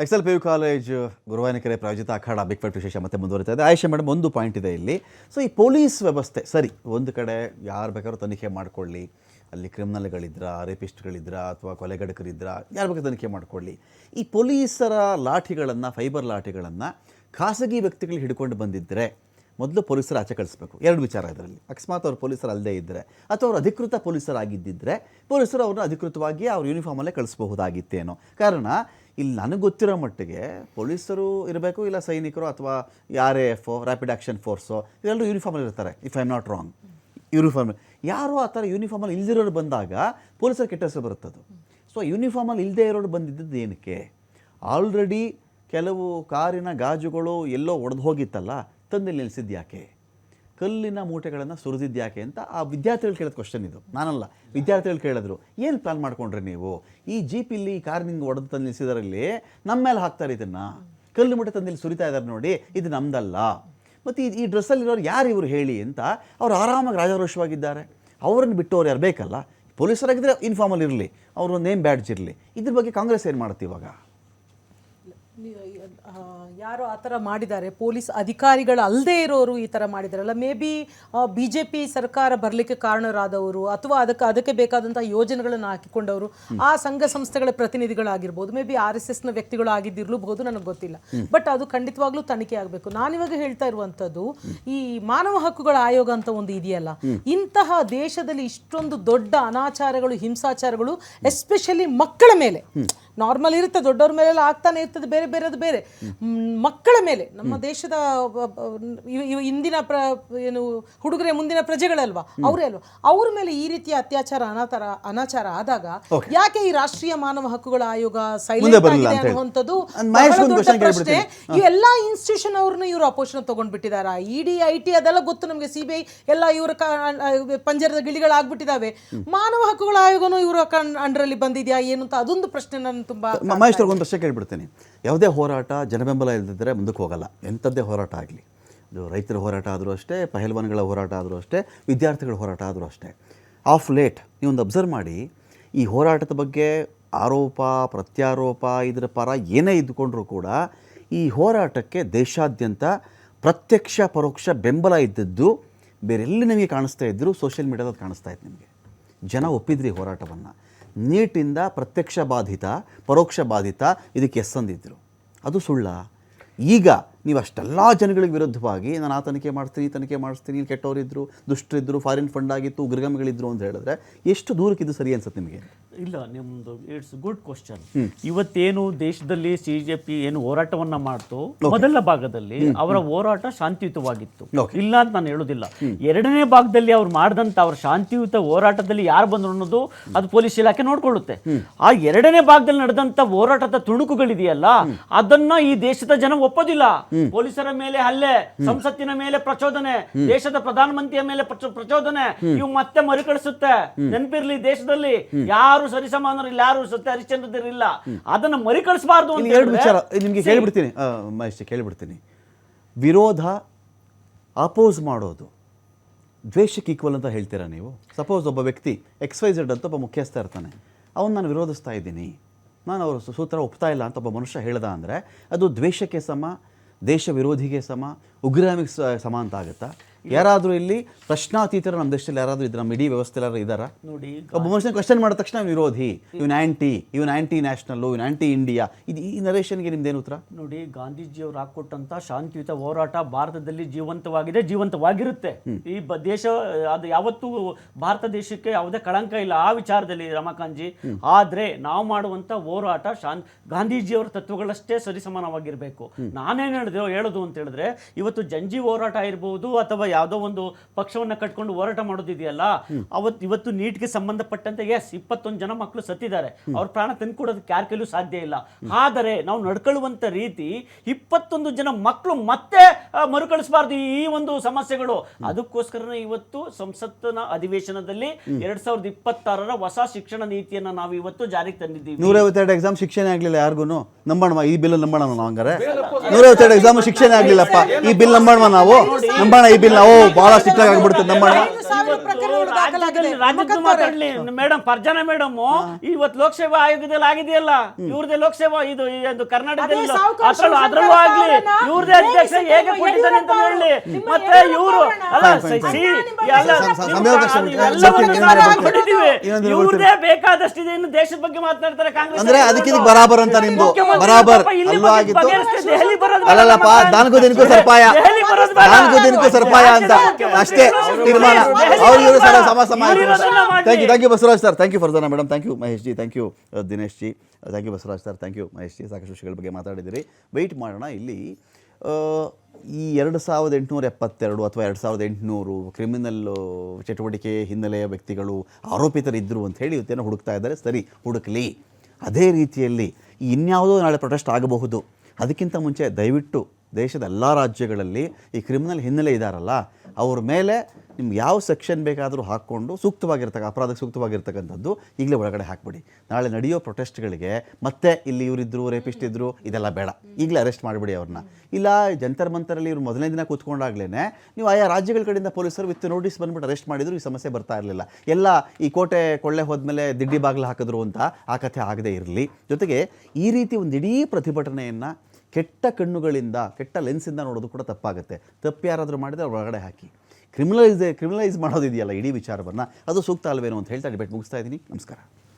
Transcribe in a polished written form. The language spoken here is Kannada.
ಎಕ್ಸೆಲ್ PU ಕಾಲೇಜ್ ಗುರುವಾಯನಕೆರೆ ಪ್ರಾಯೋಜಿತ ಅಖಾಡ ಬಿಗ್ ಫೈಟ್ ವಿಶೇಷ ಮತ್ತೆ ಮುಂದುವರಿತಾ ಇದೆ. ಆಯಿಷಾ ಮೇಡಮ್, ಒಂದು ಪಾಯಿಂಟ್ ಇದೆ ಇಲ್ಲಿ. ಸೊ ಈ ಪೊಲೀಸ್ ವ್ಯವಸ್ಥೆ ಸರಿ, ಒಂದು ಕಡೆ ಯಾರು ಬೇಕಾದ್ರೂ ತನಿಖೆ ಮಾಡ್ಕೊಳ್ಳಿ, ಅಲ್ಲಿ ಕ್ರಿಮಿನಲ್ಗಳಿದ್ರ, ರೇಪಿಸ್ಟ್ಗಳಿದ್ರ, ಅಥವಾ ಕೊಲೆಗಡಕರಿದ್ರ, ಯಾರು ಬೇಕಾದ್ರೂ ತನಿಖೆ ಮಾಡ್ಕೊಳ್ಳಿ. ಈ ಪೊಲೀಸರ ಲಾಠಿಗಳನ್ನು, ಫೈಬರ್ ಲಾಠಿಗಳನ್ನು ಖಾಸಗಿ ವ್ಯಕ್ತಿಗಳು ಹಿಡ್ಕೊಂಡು ಬಂದಿದ್ದರೆ ಮೊದಲು ಪೊಲೀಸರು ಆಚೆ ಕಳಿಸ್ಬೇಕು. ಎರಡು ವಿಚಾರ ಇದರಲ್ಲಿ. ಅಕಸ್ಮಾತ್ ಅವ್ರು ಪೊಲೀಸರು ಅಲ್ಲದೇ ಇದ್ದರೆ ಅಥವಾ ಅವರು ಅಧಿಕೃತ ಪೊಲೀಸರಾಗಿದ್ದಿದ್ದರೆ ಪೊಲೀಸರು ಅವ್ರನ್ನ ಅಧಿಕೃತವಾಗಿ ಅವ್ರ ಯೂನಿಫಾರ್ಮಲ್ಲೇ ಕಳಿಸ್ಬಹುದಾಗಿತ್ತೇನೋ. ಕಾರಣ ಇಲ್ಲಿ ನನಗೆ ಗೊತ್ತಿರೋ ಮಟ್ಟಿಗೆ ಪೊಲೀಸರು ಇರಬೇಕು, ಇಲ್ಲ ಸೈನಿಕರು ಅಥವಾ RAF ರ್ಯಾಪಿಡ್ ಆ್ಯಕ್ಷನ್ ಫೋರ್ಸು, ಇದೆಲ್ಲರೂ ಯೂನಿಫಾರ್ಮಲ್ಲಿ ಇರ್ತಾರೆ. If I am not wrong, uniform ಯಾರೋ ಆ ಥರ ಯೂನಿಫಾರ್ಮಲ್ಲಿ ಇಲ್ದಿರೋರು ಬಂದಾಗ ಪೊಲೀಸರು ಕೆಟ್ಟ ಹೆಸರು ಬರುತ್ತದು. ಸೊ ಯೂನಿಫಾರ್ಮಲ್ಲಿ ಇಲ್ಲದೇ ಇರೋರು ಬಂದಿದ್ದದ್ದು ಏನಕ್ಕೆ? ಆಲ್ರೆಡಿ ಕೆಲವು ಕಾರಿನ ಗಾಜುಗಳು ಎಲ್ಲೋ ಒಡೆದು ಹೋಗಿತ್ತಲ್ಲ, ತಂದಲ್ಲಿ ನಿಲ್ಲಿಸಿದ್ದು ಯಾಕೆ? ಕಲ್ಲಿನ ಮೂಟೆಗಳನ್ನು ಸುರಿದಿದ್ದು ಯಾಕೆ ಅಂತ ಆ ವಿದ್ಯಾರ್ಥಿಗಳು ಕೇಳೋದು ಕ್ವಶನ್ ಇದು, ನಾನಲ್ಲ. ವಿದ್ಯಾರ್ಥಿಗಳು ಕೇಳಿದ್ರು, ಏನು ಪ್ಲ್ಯಾನ್ ಮಾಡ್ಕೊಂಡ್ರಿ ನೀವು? ಈ ಜೀಪಿಲ್ಲಿ ಕಾರ್ ನಿಂಗೆ ಒಡೆದು ತಂದು ನಿಲ್ಲಿಸಿದಾರಲ್ಲಿ ನಮ್ಮ ಮೇಲೆ ಹಾಕ್ತಾರೆ ಇದನ್ನು, ಕಲ್ಲು ಮೂಟೆ ತಂದಿಲ್ಲಿ ಸುರಿತಾ ಇದ್ದಾರೆ ನೋಡಿ, ಇದು ನಮ್ದಲ್ಲ. ಮತ್ತು ಈ ಡ್ರೆಸ್ಸಲ್ಲಿರೋರು ಯಾರು ಇವರು ಹೇಳಿ ಅಂತ ಅವ್ರು ಆರಾಮಾಗಿ ರಾಜಾರೋಷವಾಗಿದ್ದಾರೆ. ಅವರನ್ನು ಬಿಟ್ಟವ್ರು ಯಾರು ಬೇಕಲ್ಲ? ಪೊಲೀಸರಾಗಿದ್ದರೆ ಯೂನಿಫಾರ್ಮಲ್ಲಿ ಇರಲಿ, ಅವರು ನೇಮ್ ಬ್ಯಾಡ್ಜ್ ಇರಲಿ. ಇದ್ರ ಬಗ್ಗೆ ಕಾಂಗ್ರೆಸ್ ಏನು ಮಾಡುತ್ತೆ ಇವಾಗ? ಯಾರು ಆ ಥರ ಮಾಡಿದ್ದಾರೆ, ಪೊಲೀಸ್ ಅಧಿಕಾರಿಗಳು ಅಲ್ಲದೆ ಇರೋರು ಈ ಥರ ಮಾಡಿದಾರಲ್ಲ, ಮೇ ಬಿ BJP ಸರ್ಕಾರ ಬರಲಿಕ್ಕೆ ಕಾರಣರಾದವರು ಅಥವಾ ಅದಕ್ಕೆ ಬೇಕಾದಂಥ ಯೋಜನೆಗಳನ್ನು ಹಾಕಿಕೊಂಡವರು ಆ ಸಂಘ ಸಂಸ್ಥೆಗಳ ಪ್ರತಿನಿಧಿಗಳಾಗಿರ್ಬೋದು, ಮೇ ಬಿ RSSನ ವ್ಯಕ್ತಿಗಳು ಆಗಿದ್ದಿರಲೂಬಹುದು, ನನಗೆ ಗೊತ್ತಿಲ್ಲ. ಬಟ್ ಅದು ಖಂಡಿತವಾಗ್ಲೂ ತನಿಖೆ ಆಗಬೇಕು. ನಾನಿವಾಗ ಹೇಳ್ತಾ ಇರುವಂಥದ್ದು, ಈ ಮಾನವ ಹಕ್ಕುಗಳ ಆಯೋಗ ಅಂತ ಒಂದು ಇದೆಯಲ್ಲ, ಇಂತಹ ದೇಶದಲ್ಲಿ ಇಷ್ಟೊಂದು ದೊಡ್ಡ ಅನಾಚಾರಗಳು, ಹಿಂಸಾಚಾರಗಳು ಎಸ್ಪೆಷಲಿ ಮಕ್ಕಳ ಮೇಲೆ, ನಾರ್ಮಲ್ ಇರುತ್ತೆ, ದೊಡ್ಡವ್ರ ಮೇಲೆಲ್ಲ ಆಗ್ತಾನೆ ಇರ್ತದೆ, ಬೇರೆ ಬೇರೆದು ಬೇರೆ, ಮಕ್ಕಳ ಮೇಲೆ, ನಮ್ಮ ದೇಶದ ಇಂದಿನ ಏನು ಹುಡುಗರೇ ಮುಂದಿನ ಪ್ರಜೆಗಳಲ್ವಾ, ಅವರೇ ಅಲ್ವಾ, ಅವ್ರ ಮೇಲೆ ಈ ರೀತಿಯ ಅತ್ಯಾಚಾರ, ಅನಾಚಾರ ಆದಾಗ ಯಾಕೆ ಈ ರಾಷ್ಟ್ರೀಯ ಮಾನವ ಹಕ್ಕುಗಳ ಆಯೋಗ ಸೈಲೆಂಟ್ ಆಗಿದೆ ಅನ್ನುವಂಥದ್ದು ದೊಡ್ಡ ಪ್ರಶ್ನೆ. ಈ ಎಲ್ಲಾ ಇನ್ಸ್ಟಿಟ್ಯೂಷನ್ ಅವ್ರನ್ನ ಇವರು ಅಪೋಷನ್ ತಗೊಂಡ್ಬಿಟ್ಟಿದಾರ. ED IT ಅದೆಲ್ಲ ಗೊತ್ತು ನಮಗೆ, CBI ಎಲ್ಲ ಇವರ ಪಂಜರದ ಗಿಳಿಗಳಾಗ್ಬಿಟ್ಟಿದಾವೆ. ಮಾನವ ಹಕ್ಕುಗಳ ಆಯೋಗನೂ ಇವರ ಅಂಡರಲ್ಲಿ ಬಂದಿದ್ಯಾ ಏನು ಅಂತ ಅದೊಂದು ಪ್ರಶ್ನೆ ನಾನು ತುಂಬಾ. ಮಹೇಶ್ವರ್ಗೊಂದು ಪ್ರಶ್ನೆ ಕೇಳ್ಬಿಡ್ತೀನಿ. ಯಾವುದೇ ಹೋರಾಟ ಜನಬೆಂಬಲ ಇಲ್ಲದಿದ್ದರೆ ಮುಂದಕ್ಕೆ ಹೋಗಲ್ಲ. ಎಂಥದ್ದೇ ಹೋರಾಟ ಆಗಲಿ, ಇದು ರೈತರ ಹೋರಾಟ ಆದರೂ ಅಷ್ಟೇ, ಪಹಲ್ವಾನ್ಗಳ ಹೋರಾಟ ಆದರೂ ಅಷ್ಟೇ, ವಿದ್ಯಾರ್ಥಿಗಳ ಹೋರಾಟ ಆದರೂ ಅಷ್ಟೇ. ಆಫ್ ಲೇಟ್ ನೀವೊಂದು ಅಬ್ಸರ್ವ್ ಮಾಡಿ, ಈ ಹೋರಾಟದ ಬಗ್ಗೆ ಆರೋಪ ಪ್ರತ್ಯಾರೋಪ ಇದರ ಪರ ಏನೇ ಇದ್ದುಕೊಂಡ್ರೂ ಕೂಡ ಈ ಹೋರಾಟಕ್ಕೆ ದೇಶಾದ್ಯಂತ ಪ್ರತ್ಯಕ್ಷ ಪರೋಕ್ಷ ಬೆಂಬಲ ಇದ್ದದ್ದು ಬೇರೆಲ್ಲಿ ನಿಮಗೆ ಕಾಣಿಸ್ತಾ ಇದ್ದರೂ ಸೋಷಿಯಲ್ ಮೀಡಿಯಾದಲ್ಲಿ ಕಾಣಿಸ್ತಾ ಇತ್ತು. ನಿಮಗೆ ಜನ ಒಪ್ಪಿದ್ರಿ ಹೋರಾಟವನ್ನು. ನೀಟಿಂದ ಪ್ರತ್ಯಕ್ಷ ಬಾಧಿತ ಪರೋಕ್ಷ ಬಾಧಿತ ಇದಕ್ಕೆ ಎಸ್ ಅಂದಿದ್ರು. ಅದು ಸುಳ್ಳ? ಈಗ ನೀವು ಅಷ್ಟೆಲ್ಲ ಜನಗಳಿಗೆ ವಿರುದ್ಧವಾಗಿ ನಾನು ಆ ತನಿಖೆ ಮಾಡ್ತೀನಿ, ತನಿಖೆ ಮಾಡಿಸ್ತೀನಿ, ಕೆಟ್ಟವರಿದ್ದರು, ದುಷ್ಟರಿದ್ದರು, ಫಾರಿನ್ ಫಂಡ್ ಆಗಿತ್ತು, ಉಗ್ರಗಾಮಿಗಳಿದ್ರು ಅಂತ ಹೇಳಿದ್ರೆ ಎಷ್ಟು ದೂರಕ್ಕಿದ್ದು ಸರಿ ಅನ್ಸುತ್ತೆ ನಿಮಗೆ? ಇಲ್ಲ, ನಿಮ್ಮದು ಇಟ್ಸ್ ಗುಡ್ ಕ್ವಶನ್. ಇವತ್ತೇನು ದೇಶದಲ್ಲಿ CJP ಏನು ಹೋರಾಟವನ್ನ ಮಾಡ್ತು, ಮೊದಲ ಭಾಗದಲ್ಲಿ ಅವರ ಹೋರಾಟ ಶಾಂತಿಯುತವಾಗಿತ್ತು, ಇಲ್ಲ ಅಂತ ನಾನು ಹೇಳೋದಿಲ್ಲ. ಎರಡನೇ ಭಾಗದಲ್ಲಿ ಅವ್ರು ಮಾಡಿದಂತ ಅವ್ರ ಶಾಂತಿಯುತ ಹೋರಾಟದಲ್ಲಿ ಯಾರು ಬಂದ್ರು ಅನ್ನೋದು ಅದು ಪೊಲೀಸ್ ಇಲಾಖೆ ನೋಡ್ಕೊಳ್ಳುತ್ತೆ. ಆ ಎರಡನೇ ಭಾಗದಲ್ಲಿ ನಡೆದಂತ ಹೋರಾಟದ ತುಣುಕುಗಳಿದೆಯಲ್ಲ, ಅದನ್ನ ಈ ದೇಶದ ಜನ ಒಪ್ಪೋದಿಲ್ಲ. ಪೊಲೀಸರ ಮೇಲೆ ಹಲ್ಲೆ, ಸಂಸತ್ತಿನ ಮೇಲೆ ಪ್ರಚೋದನೆ, ದೇಶದ ಪ್ರಧಾನಮಂತ್ರಿಯ ಮೇಲೆ ಪ್ರಚೋದನೆ, ಇವು ಮತ್ತೆ ಮರುಕಳಿಸುತ್ತೆ. ನೆನಪಿರ್ಲಿ, ದೇಶದಲ್ಲಿ ಯಾರು ಸರಿಸಮಾನರಿಲ್ಲ, ಯಾರು ಸತ್ಯ ಹರಿಶ್ಚಂದ್ರರಿಲ್ಲ, ಅದನ್ನ ಮರುಕಳಿಸಬಾರ್ದು ಅಂತ. ಎರಡು ವಿಚಾರ ನಿಮಗೆ ಕೇಳಿಬಿಡ್ತೀನಿ ಮಹೇಶ್, ಕೇಳಿಬಿಡ್ತೀನಿ. ವಿರೋಧ, ಅಪೋಸ್ ಮಾಡೋದು ದ್ವೇಷಕ್ಕೆ ಈಕ್ವಲ್ ಅಂತ ಹೇಳ್ತೀರಾ ನೀವು? ಸಪೋಸ್ ಒಬ್ಬ ವ್ಯಕ್ತಿ XYZ ಅಂತ ಒಬ್ಬ ಮುಖ್ಯಸ್ಥ ಇರ್ತಾನೆ, ಅವನು ನಾನು ವಿರೋಧಿಸ್ತಾ ಇದ್ದೀನಿ, ನಾನು ಅವ್ರ ಸೂತ್ರ ಒಪ್ತಾ ಇಲ್ಲ ಅಂತ ಒಬ್ಬ ಮನುಷ್ಯ ಹೇಳ್ದ ಅಂದರೆ ಅದು ದ್ವೇಷಕ್ಕೆ ಸಮ, ದೇಶ ವಿರೋಧಿಗೆ ಸಮ, ಉಗ್ರಗಾಮಿಗೆ ಸಮ ಅಂತ ಆಗುತ್ತಾ? ಯಾರಾದರೂ ಇಲ್ಲಿ ಪ್ರಶ್ನಾತೀತರ ನಮ್ಮ ದೇಶದಲ್ಲಿ ಯಾರಾದರೂ ಇದ್ದಾರೆ? ನಮ್ಮ ಇಡೀ ವ್ಯವಸ್ಥೆ ಎಲ್ಲರೂ ಇದ್ದಾರಾ? ನೋಡಿ, ಒಬ್ಬ ಮನುಷ್ಯನ ಕ್ವಶನ್ ಮಾಡಿದ ತಕ್ಷಣ ವಿರೋಧಿ, ಇವನ್ ಆ್ಯಂಟಿ ನ್ಯಾಷನಲ್ಲು, ಇವನ್ ಆ್ಯಂಟಿ ಇಂಡಿಯಾ, ಇದು ಈ ನರೇಷನ್ಗೆ ನಿಮ್ದೇನು ಉತ್ತರ? ನೋಡಿ, ಗಾಂಧೀಜಿಯವರು ಹಾಕೊಟ್ಟಂತ ಶಾಂತಿಯುತ ಹೋರಾಟ ಭಾರತದಲ್ಲಿ ಜೀವಂತವಾಗಿದೆ, ಜೀವಂತವಾಗಿರುತ್ತೆ. ಈ ದೇಶ ಅದು ಯಾವತ್ತೂ ಭಾರತ ದೇಶಕ್ಕೆ ಯಾವುದೇ ಕಳಂಕ ಇಲ್ಲ ಆ ವಿಚಾರದಲ್ಲಿ ರಮಾಕಾಂತ್ಜಿ. ಆದ್ರೆ ನಾವು ಮಾಡುವಂತ ಹೋರಾಟ ಗಾಂಧೀಜಿಯವರ ತತ್ವಗಳಷ್ಟೇ ಸರಿಸಮಾನವಾಗಿರ್ಬೇಕು. ನಾನೇನು ಹೇಳೋದು ಅಂತ ಹೇಳಿದ್ರೆ, ಇವತ್ತು ಜಂಜಿ ಹೋರಾಟ ಇರ್ಬೋದು ಅಥವಾ ಯಾವುದೋ ಒಂದು ಪಕ್ಷವನ್ನ ಕಟ್ಕೊಂಡು ಹೋರಾಟ ಮಾಡೋದಿದೆಯಲ್ಲ, ಇವತ್ತು ನೀಟ್ಗೆ ಸಂಬಂಧಪಟ್ಟಂತೆ 21 ಜನ ಮಕ್ಕಳು ಸತ್ತಿದ್ದಾರೆ, ಅವ್ರ ಪ್ರಾಣ ತಂದುಕೊಡೋದಕ್ಕೆ ಯಾರ ಕೈಲೂ ಸಾಧ್ಯ ಇಲ್ಲ. ಆದರೆ ನಾವು ನಡ್ಕೊಳ್ಳುವಂತ ರೀತಿ 21 ಜನ ಮಕ್ಕಳು ಮತ್ತೆ ಮರುಕಳಿಸಬಾರ್ದು ಈ ಒಂದು ಸಮಸ್ಯೆಗಳು. ಅದಕ್ಕೋಸ್ಕರ ಇವತ್ತು ಸಂಸತ್ತಿನ ಅಧಿವೇಶನದಲ್ಲಿ 2026ರ ಹೊಸ ಶಿಕ್ಷಣ ನೀತಿಯನ್ನ ನಾವು ಇವತ್ತು ಜಾರಿಗೆ ತಂದಿದ್ದೀವಿ. 152 ಎಕ್ಸಾಮ್ ಶಿಕ್ಷಣ ಆಗ್ಲಿಲ್ಲ ಯಾರಿಗೂ. ನಂಬೋಣ ಈ ಬಿಲ್ ನಂಬೋಣ ನಾವು. ಹಂಗಾರೆ 152 ಎಕ್ಸಾಮ್ ಶಿಕ್ಷಣ ಆಗ್ಲಿಲ್ಲಪ್ಪ, ಈ ಬಿಲ್ ನಂಬೋಣ ನಾವು, ನಂಬೋಣ ಈ ಬಿಲ್ ನಾವು. ಬಹಳ ಸ್ಟ್ರಿಕ್ಟ್ ಆಗ್ಬಿಡ್ತದೆ, ನಂಬೋಣ. ಸಾವಿರ ಪ್ರಕರಣಗಳು ದಾಖಲಾಗಿದೆ. ರಾಜ್ಯದ ಮಾತಾಡ್ಲಿ ಮೇಡಮ್, ಫರ್ಜಾನಾ ಮೇಡಮ್ ಇವತ್ತು ಲೋಕಸೇವಾ ಆಯೋಗದಲ್ಲಿ ಆಗಿದೆಯಲ್ಲ, ಇವ್ರದೇ ಲೋಕಸೇವಾ ಇದು ಕರ್ನಾಟಕದಲ್ಲಿ ಅದ್ರಲ್ಲೂ ಆಗ್ಲಿ ಇವ್ರದೇ ಅಧ್ಯಕ್ಷ ಹೇಗೆ ಕೊಟ್ಟಿದ್ದಾನೆ ಅಂತ ಹೇಳಿ. ಮತ್ತೆ ಇವರು ಇವ್ರದೇ ಬೇಕಾದಷ್ಟಿದೆ, ಇನ್ನು ದೇಶದ ಬಗ್ಗೆ ಮಾತನಾಡ್ತಾರೆ ಕಾಂಗ್ರೆಸ್ ಅಂದ್ರೆ ಅದಕ್ಕೆ ಬರಾಬರ್ ಅಂತ ನಿಮ್ದು ಬರಾಬರ್ ಅಲ್ವಾ ಆಗಿತ್ತು. ಅಲ್ಲಲ್ಲಪ್ಪ, ನಾಲ್ಕು ದಿನಕ್ಕೂ ಸರ್ಪಾಯ, ನಾಲ್ಕು ದಿನಕ್ಕೂ ಸರ್ಪಾಯ ಅಂತ ಅಷ್ಟೇ ತೀರ್ಮಾನ. ಅವ್ರು ಇವರು ಸಮ thank you Basavaraj sir, thank you Farzana madam, thank you Mahesh ji, thank you Dinesh ji, thank you Basavaraj sir, thank you Mahesh ji. ಸಾಕಷ್ಟು ವಿಷಯಗಳ ಬಗ್ಗೆ ಮಾತಾಡಿದಿರಿ. ವೆಯ್ಟ್ ಮಾಡೋಣ. ಇಲ್ಲಿ ಈ 2872 ಅಥವಾ 2800 ಕ್ರಿಮಿನಲ್ ಚಟುವಟಿಕೆ ಹಿನ್ನೆಲೆಯ ವ್ಯಕ್ತಿಗಳು ಆರೋಪಿತರಿದ್ದರು ಅಂತ ಹೇಳಿ ಇವತ್ತೇನೋ ಹುಡುಕ್ತಾ ಇದ್ದಾರೆ. ಸರಿ, ಹುಡುಕಲಿ. ಅದೇ ರೀತಿಯಲ್ಲಿ ಇನ್ಯಾವುದೋ ನಾಳೆ ಪ್ರೊಟೆಸ್ಟ್ ಆಗಬಹುದು. ಅದಕ್ಕಿಂತ ಮುಂಚೆ ದಯವಿಟ್ಟು ದೇಶದ ಎಲ್ಲ ರಾಜ್ಯಗಳಲ್ಲಿ ಈ ಕ್ರಿಮಿನಲ್ ಹಿನ್ನೆಲೆ ಇದ್ದಾರಲ್ಲ, ಅವ್ರ ಮೇಲೆ ನಿಮ್ಗೆ ಯಾವ ಸೆಕ್ಷನ್ ಬೇಕಾದರೂ ಹಾಕ್ಕೊಂಡು ಅಪರಾಧಕ್ಕೆ ಸೂಕ್ತವಾಗಿರ್ತಕ್ಕಂಥದ್ದು ಈಗಲೇ ಒಳಗಡೆ ಹಾಕ್ಬಿಡಿ. ನಾಳೆ ನಡೆಯೋ ಪ್ರೊಟೆಸ್ಟ್ಗಳಿಗೆ ಮತ್ತೆ ಇಲ್ಲಿ ಇವರಿದ್ದರು, ರೇಪಿಸ್ಟ್ ಇದ್ದರು, ಇದೆಲ್ಲ ಬೇಡ. ಈಗಲೇ ಅರೆಸ್ಟ್ ಮಾಡಿಬಿಡಿ ಅವ್ರನ್ನ. ಇಲ್ಲ ಜಂತರ್ ಮಂತರಲ್ಲಿ ಇವ್ರು ಮೊದಲನೇ ದಿನ ಕೂತ್ಕೊಂಡಾಗ್ಲೇ ನೀವು ಆಯಾ ರಾಜ್ಯಗಳ ಕಡೆಯಿಂದ ಪೊಲೀಸರು ವಿತ್ ನೋಟಿಸ್ ಬಂದ್ಬಿಟ್ಟು ಅರೆಸ್ಟ್ ಮಾಡಿದ್ರು, ಈ ಸಮಸ್ಯೆ ಬರ್ತಾ ಇರಲಿಲ್ಲ. ಎಲ್ಲ ಈ ಕೋಟೆ ಕೊಳ್ಳೆ ಹೋದ್ಮೇಲೆ ದಿಡ್ಡಿ ಬಾಗಿಲು ಹಾಕಿದ್ರು ಅಂತ ಆ ಕಥೆ ಆಗದೇ ಇರಲಿ. ಜೊತೆಗೆ ಈ ರೀತಿ ಒಂದು ಇಡೀ ಪ್ರತಿಭಟನೆಯನ್ನು ಕೆಟ್ಟ ಕಣ್ಣುಗಳಿಂದ, ಕೆಟ್ಟ ಲೆನ್ಸಿಂದ ನೋಡೋದು ಕೂಡ ತಪ್ಪಾಗುತ್ತೆ. ತಪ್ಪು ಯಾರಾದರೂ ಮಾಡಿದರೆ ಅವ್ರ ಒಳಗಡೆ ಹಾಕಿ. ಕ್ರಿಮಿನಲೈಸ್ ಮಾಡೋದಿದೆಯಲ್ಲ ಇಡೀ ವಿಚಾರವನ್ನು, ಅದು ಸೂಕ್ತ ಅಲ್ವೇನೋ ಅಂತ ಹೇಳ್ತಾ ಡಿಬೇಟ್ ಮುಗಿಸ್ತಾ ಇದ್ದೀನಿ. ನಮಸ್ಕಾರ.